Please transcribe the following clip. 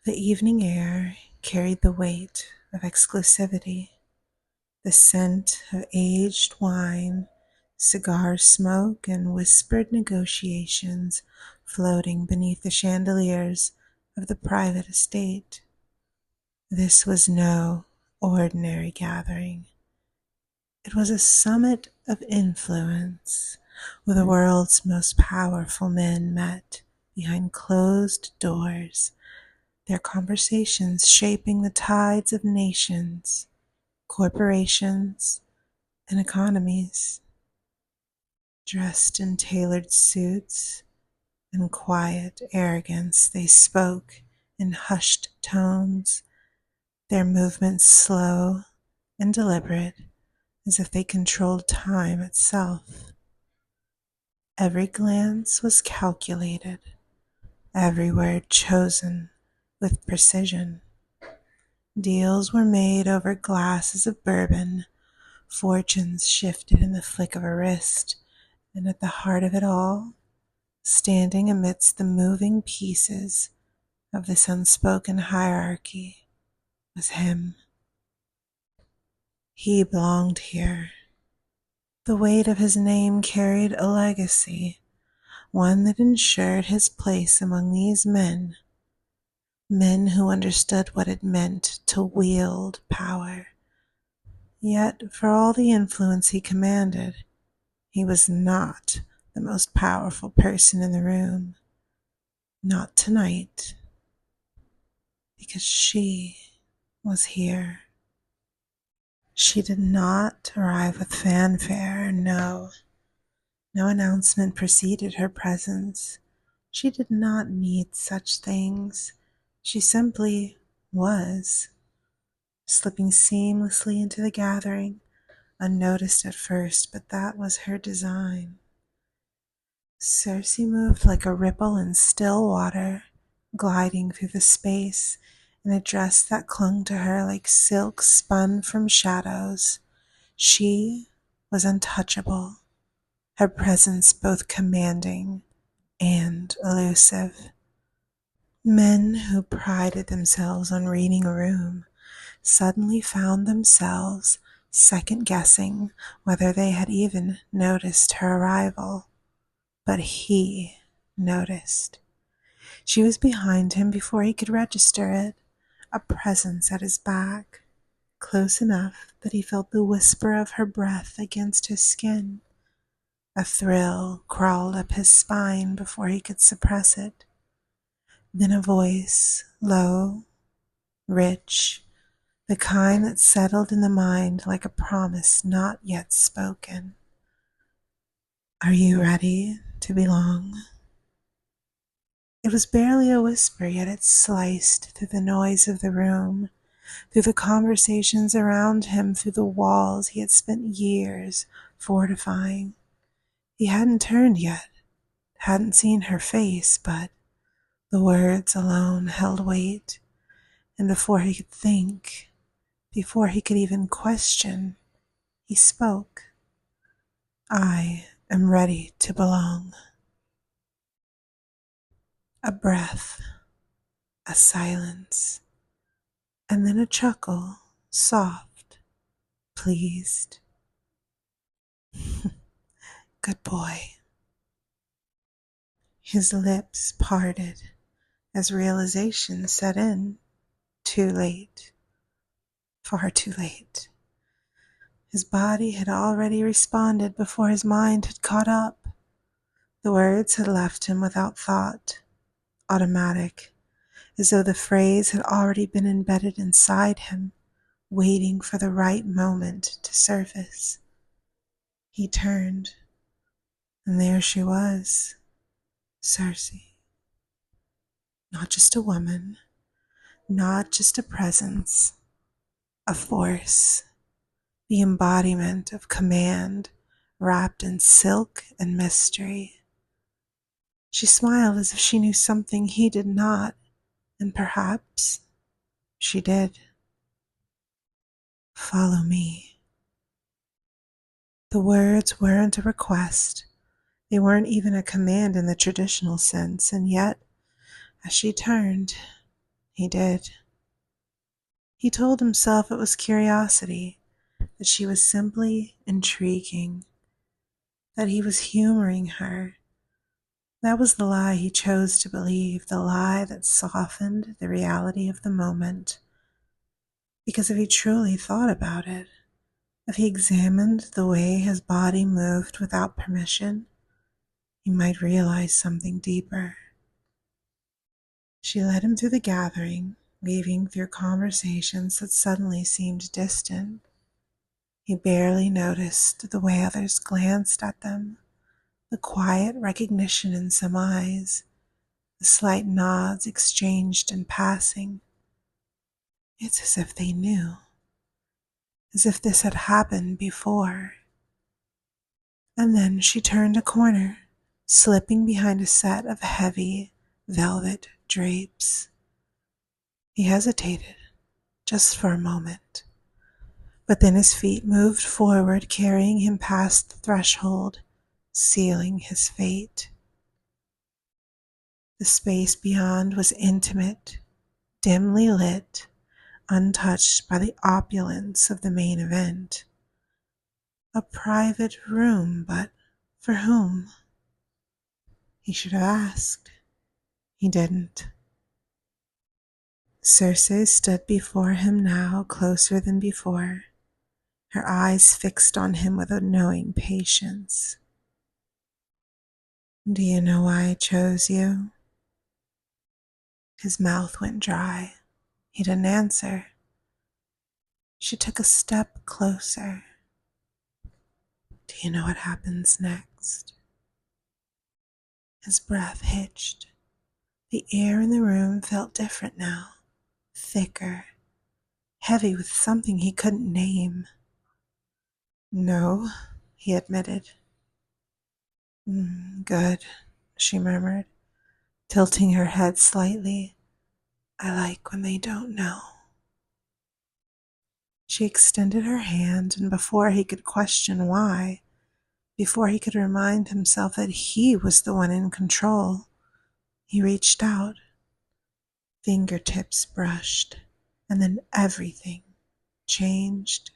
The evening air carried the weight of exclusivity, the scent of aged wine, cigar smoke, and whispered negotiations floating beneath the chandeliers of the private estate. This was no ordinary gathering. It was a summit of influence where the world's most powerful men met behind closed doors, their conversations shaping the tides of nations, corporations, and economies. Dressed in tailored suits and quiet arrogance, they spoke in hushed tones, their movements slow and deliberate, as if they controlled time itself. Every glance was calculated, every word chosen with precision. Deals were made over glasses of bourbon, fortunes shifted in the flick of a wrist, and at the heart of it all, standing amidst the moving pieces of this unspoken hierarchy, was him. He belonged here. The weight of his name carried a legacy, one that ensured his place among these men, men who understood what it meant to wield power. Yet, for all the influence he commanded, he was not the most powerful person in the room. Not tonight, because she was here. She did not arrive with fanfare, no. No announcement preceded her presence. She did not need such things. She simply was, slipping seamlessly into the gathering, unnoticed at first, but that was her design. Cersei moved like a ripple in still water, gliding through the space in a dress that clung to her like silk spun from shadows. She was untouchable, her presence both commanding and elusive. Men who prided themselves on reading a room suddenly found themselves second-guessing whether they had even noticed her arrival. But he noticed. She was behind him before he could register it, a presence at his back, close enough that he felt the whisper of her breath against his skin. A thrill crawled up his spine before he could suppress it. Then a voice, low, rich, the kind that settled in the mind like a promise not yet spoken. "Are you ready to belong?" It was barely a whisper, yet it sliced through the noise of the room, through the conversations around him, through the walls he had spent years fortifying. He hadn't turned yet, hadn't seen her face, but the words alone held weight, and before he could think, before he could even question, he spoke. "I am ready to belong." A breath, a silence, and then a chuckle, soft, pleased. "Good boy." His lips parted as realization set in. Too late. Far too late. His body had already responded before his mind had caught up. The words had left him without thought, automatic, as though the phrase had already been embedded inside him, waiting for the right moment to surface. He turned, and there she was, Cersei. Not just a woman, not just a presence, a force, the embodiment of command wrapped in silk and mystery. She smiled as if she knew something he did not, and perhaps she did. "Follow me." The words weren't a request. They weren't even a command in the traditional sense, and yet, as she turned, He did. He told himself it was curiosity, that she was simply intriguing, that he was humoring her. That was the lie he chose to believe, the lie that softened the reality of the moment. Because if he truly thought about it, if he examined the way his body moved without permission, he might realize something deeper. She led him through the gathering, weaving through conversations that suddenly seemed distant. He barely noticed the way others glanced at them, the quiet recognition in some eyes, the slight nods exchanged in passing. It's as if they knew, as if this had happened before. And then she turned a corner, slipping behind a set of heavy velvet drapes. He hesitated, just for a moment, but then his feet moved forward, carrying him past the threshold, sealing his fate. The space beyond was intimate, dimly lit, untouched by the opulence of the main event. A private room, but for whom? He should have asked. He didn't. Cersei stood before him now, closer than before, her eyes fixed on him with a knowing patience. Do you know why I chose you? His mouth went dry. He didn't answer. She took a step closer. Do you know what happens next? His breath hitched. The air in the room felt different now, thicker, heavy with something he couldn't name. No, he admitted. Good, she murmured, tilting her head slightly. I like when they don't know. She extended her hand, and before he could question why, before he could remind himself that he was the one in control, he reached out. Fingertips brushed, and then everything changed